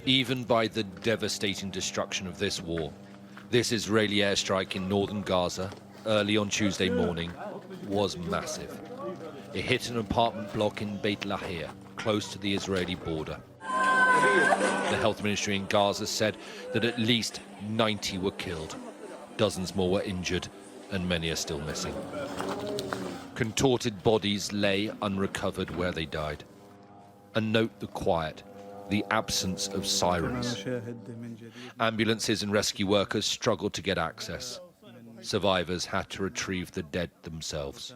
Even by the devastating destruction of this war, this Israeli airstrike in northern Gaza, early on Tuesday morning, was massive. It hit an apartment block in Beit Lahir, close to the Israeli border. The health ministry in Gaza said that at least 90 were killed. Dozens more were injured, and many are still missing. Contorted bodies lay unrecovered where they died. And note the quiet, the absence of sirens. Ambulances and rescue workers struggled to get access. Survivors had to retrieve the dead themselves.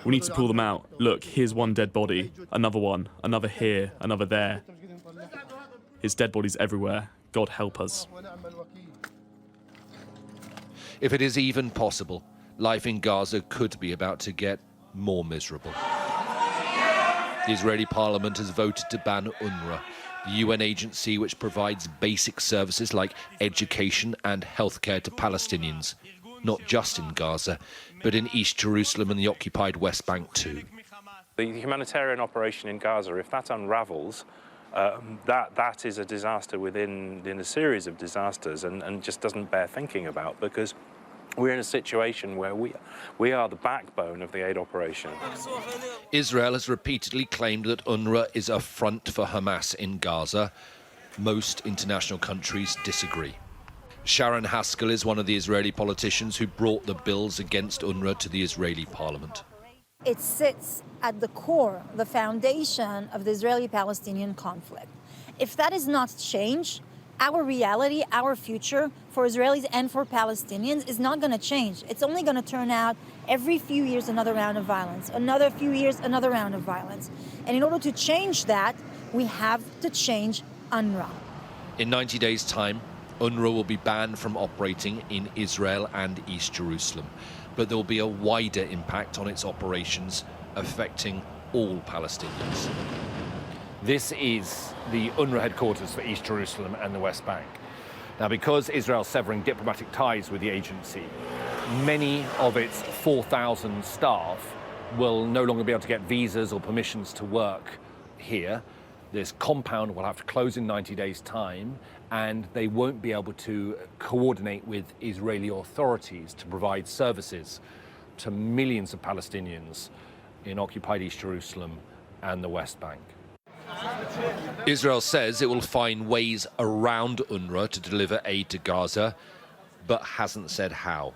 We need to pull them out. Look, here's one dead body, another one, another here, another there. His dead bodies everywhere. God help us. If it is even possible, life in Gaza could be about to get more miserable. The Israeli parliament has voted to ban UNRWA, the UN agency which provides basic services like education and healthcare to Palestinians, not just in Gaza, but in East Jerusalem and the occupied West Bank too. The humanitarian operation in Gaza, if that unravels, that is a disaster within a series of disasters and just doesn't bear thinking about, because we're in a situation where we are the backbone of the aid operation. Israel has repeatedly claimed that UNRWA is a front for Hamas in Gaza. Most international countries disagree. Sharon Haskell is one of the Israeli politicians who brought the bills against UNRWA to the Israeli parliament. It sits at the core, the foundation of the Israeli-Palestinian conflict. If that is not changed, our reality, our future for Israelis and for Palestinians is not going to change. It's only going to turn out every few years another round of violence, another few years another round of violence. And in order to change that, we have to change UNRWA. In 90 days' time, UNRWA will be banned from operating in Israel and East Jerusalem, but there will be a wider impact on its operations affecting all Palestinians. This is the UNRWA headquarters for East Jerusalem and the West Bank. Now, because Israel's severing diplomatic ties with the agency, many of its 4,000 staff will no longer be able to get visas or permissions to work here. This compound will have to close in 90 days' time, and they won't be able to coordinate with Israeli authorities to provide services to millions of Palestinians in occupied East Jerusalem and the West Bank. Israel says it will find ways around UNRWA to deliver aid to Gaza, but hasn't said how.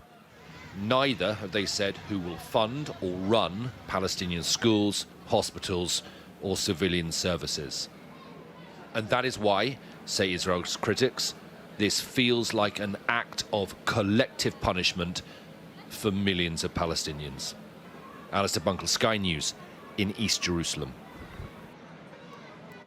Neither have they said who will fund or run Palestinian schools, hospitals, or civilian services. And that is why, say Israel's critics, this feels like an act of collective punishment for millions of Palestinians. Alistair Bunkle, Sky News, in East Jerusalem.